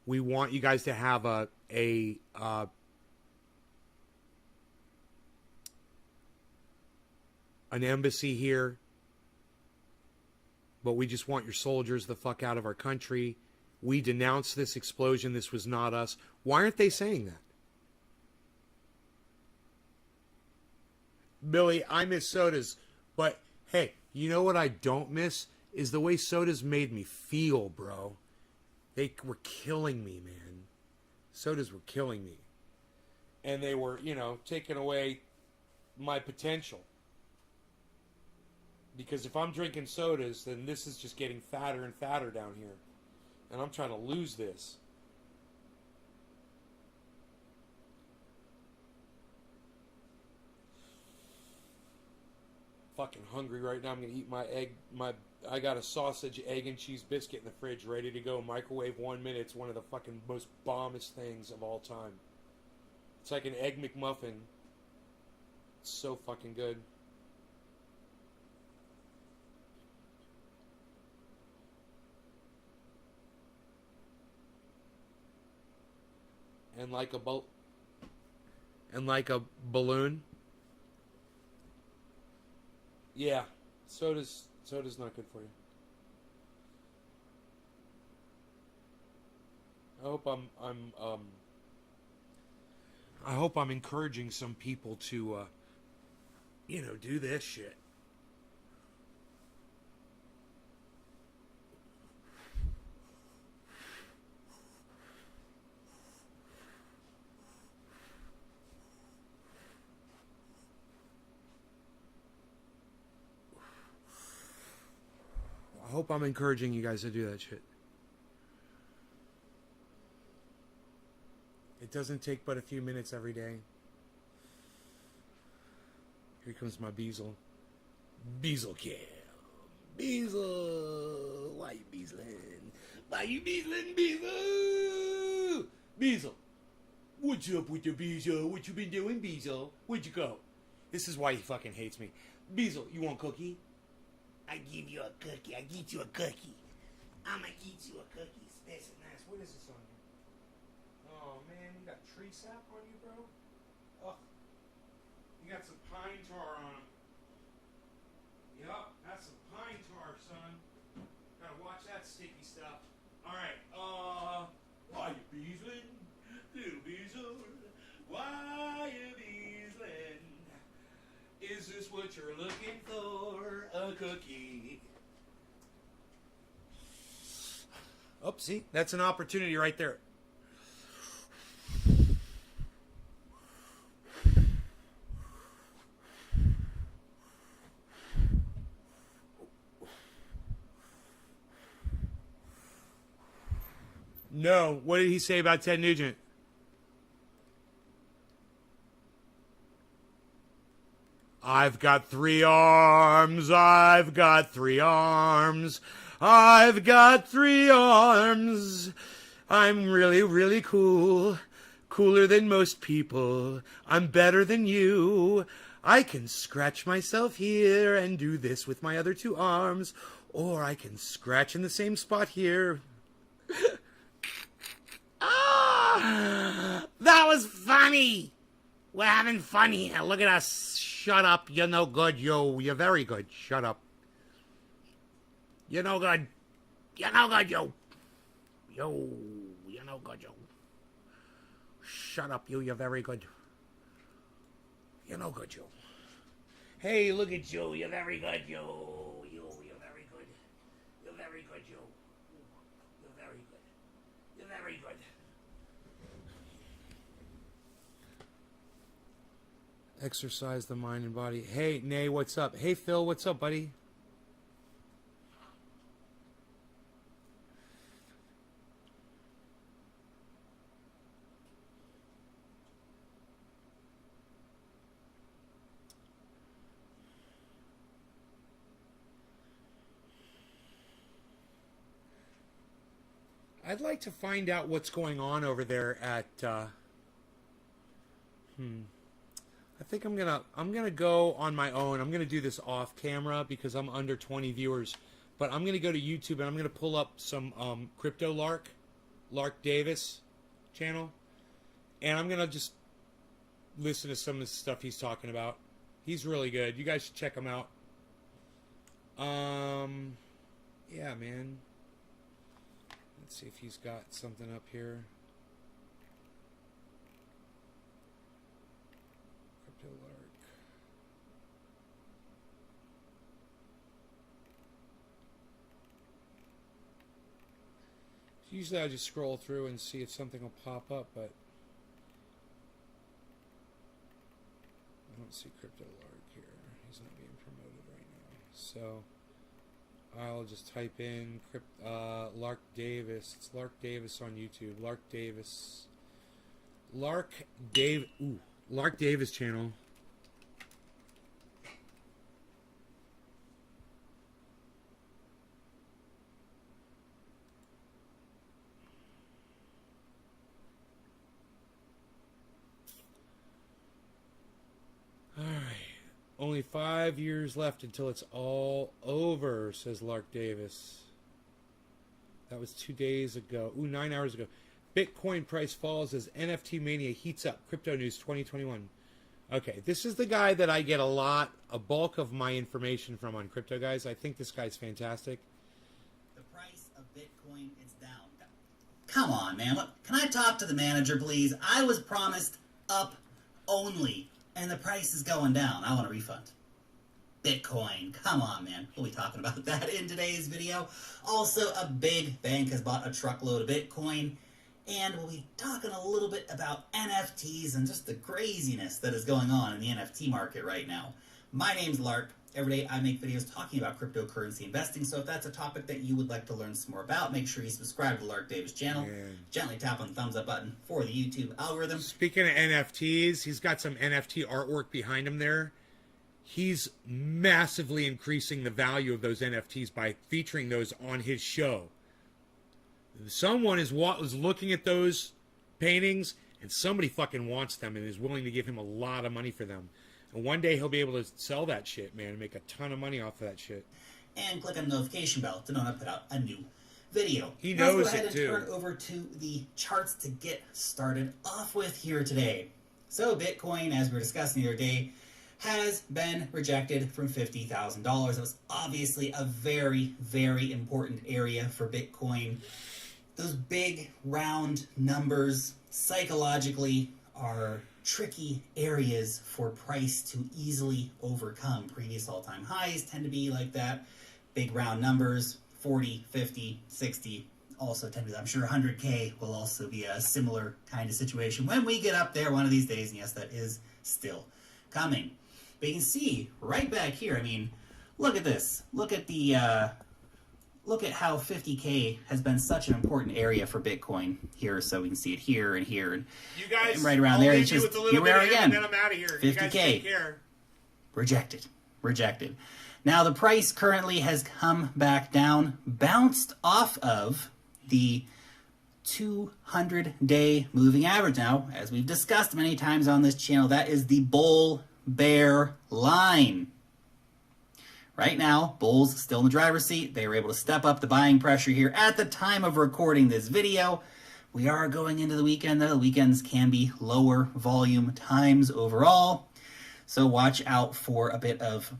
We want you guys to have an embassy here, but we just want your soldiers the fuck out of our country. We denounce this explosion. This was not us. Why aren't they saying that? Billy, I miss sodas, but hey, you know what I don't miss is the way sodas made me feel, bro. They were killing me, man. Sodas were killing me. and they were, you know, taking away my potential. Because if I'm drinking sodas, then this is just getting fatter and fatter down here. And I'm trying to lose this. Fucking hungry right now. I'm gonna eat my egg. I got a sausage, egg, and cheese biscuit in the fridge, ready to go. Microwave 1 minute. It's one of the fucking most bombest things of all time. It's like an egg McMuffin. It's so fucking good. And like a balloon. Yeah, soda's not good for you. I hope I hope I'm encouraging some people to do this shit. I hope I'm encouraging you guys to do that shit. It doesn't take but a few minutes every day. Here comes my Beezle. Beezle kill. Beezle. Why you beezling? Why you beezling, Beezle? Beezle. What's up with your Beezle? What you been doing, Beezle? Where'd you go? This is why he fucking hates me. Beezle, you want cookie? I give you a cookie. I get you a cookie. I'ma get you a cookie. This and nice. What is this on here? Oh man, you got tree sap on you, bro? Oh. You got some pine tar on them. Yup, that's some pine tar, son. Gotta watch that sticky stuff. Alright, why you beezling? Little Beezle, why you beezling? Is this what you're looking for? A cookie? Oh, see? That's an opportunity right there. No. What did he say about Ted Nugent? I've got 3 arms. I've got 3 arms. I've got 3 arms. I'm really, really cool. Cooler than most people. I'm better than you. I can scratch myself here and do this with my other 2 arms. Or I can scratch in the same spot here. Ah, that was funny. We're having fun here. Look at us. Shut up. You're no good, yo. You're very good. Shut up. You're no good. You're no good, yo. Yo. You're no good, yo. Shut up, you. You're very good. You're no good, yo. Hey, look at you. You're very good, yo. You're very good. You're very good, yo. You're very good. You're very good. Exercise the mind and body. Hey, Nay, what's up? Hey, Phil, what's up, buddy? I'd like to find out what's going on over there at I think I'm gonna go on my own. I'm gonna do this off camera because I'm under 20 viewers. But I'm gonna go to YouTube and I'm gonna pull up some Crypto Lark Davis channel, and I'm gonna just listen to some of the stuff he's talking about. He's really good. You guys should check him out. Yeah, man. Let's see if he's got something up here. Crypto Lark. Usually I just scroll through and see if something will pop up, but see Crypto Lark here. He's not being promoted right now. So I'll just type in Lark Davis. It's Lark Davis on YouTube. Lark Davis. Lark Davis channel. Only 5 years left until it's all over, says Lark Davis. That was 2 days ago. 9 hours ago. Bitcoin price falls as NFT mania heats up. Crypto News 2021. Okay, this is the guy that I get a bulk of my information from on Crypto Guys. I think this guy's fantastic. The price of Bitcoin is down. Come on, man. Can I talk to the manager, please? I was promised up only. And the price is going down. I want a refund. Bitcoin. Come on, man. We'll be talking about that in today's video. Also, a big bank has bought a truckload of Bitcoin. And we'll be talking a little bit about NFTs and just the craziness that is going on in the NFT market right now. My name's Lark. Every day I make videos talking about cryptocurrency investing, so if that's a topic that you would like to learn some more about, make sure you subscribe to the Lark Davis channel. Gently tap on the thumbs up button for the YouTube algorithm. Speaking of NFTs, he's got some NFT artwork behind him there. He's massively increasing the value of those NFTs by featuring those on his show. Someone was looking at those paintings, and somebody fucking wants them and is willing to give him a lot of money for them. And one day he'll be able to sell that shit, man, and make a ton of money off of that shit. And click on the notification bell to know when I put out a new video. He knows Let's go ahead it, too. and turn over to the charts to get started off with here today. So Bitcoin, as we were discussing the other day, has been rejected from $50,000. That was obviously a very, very important area for Bitcoin. Those big, round numbers psychologically are tricky areas for price to easily overcome. Previous all-time highs tend to be like that. Big round numbers, 40, 50, 60, also tend to be, I'm sure 100K will also be a similar kind of situation when we get up there one of these days, and yes, that is still coming. But you can see right back here, I mean, look at this. Look at the, look at how 50K has been such an important area for Bitcoin here. So we can see it here and here. And you guys, right around there. It's just, here we are again. And then I'm out of here. 50K. You guys take care. Rejected. Rejected. Now the price currently has come back down, bounced off of the 200-day moving average. Now, as we've discussed many times on this channel, that is the bull-bear line. Right now, bulls still in the driver's seat. They were able to step up the buying pressure here at the time of recording this video. We are going into the weekend, though. The weekends can be lower volume times overall. So watch out for a bit of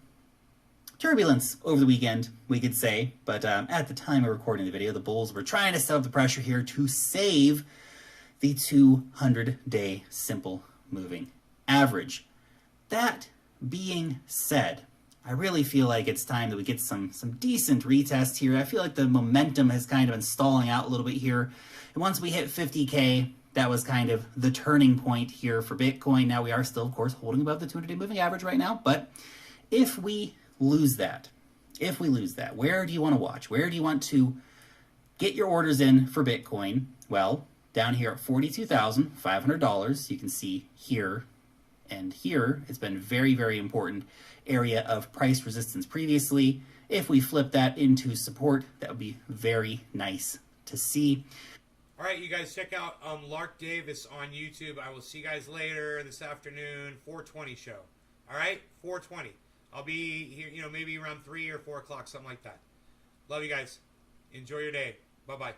turbulence over the weekend, we could say. But at the time of recording the video, the bulls were trying to set up the pressure here to save the 200-day simple moving average. That being said, I really feel like it's time that we get some decent retests here. I feel like the momentum has kind of been stalling out a little bit here. And once we hit 50K, that was kind of the turning point here for Bitcoin. Now we are still, of course, holding above the 200-day moving average right now. But if we lose that, where do you want to watch? Where do you want to get your orders in for Bitcoin? Well, down here at $42,500, you can see here and here, it's been very, very important area of price resistance previously. If we flip that into support, that would be very nice to see. All right, you guys, check out Lark Davis on YouTube. I will see you guys later this afternoon, 4:20 show. All right, 4:20. I'll be here, maybe around 3 or 4 o'clock, something like that. Love you guys. Enjoy your day. Bye-bye.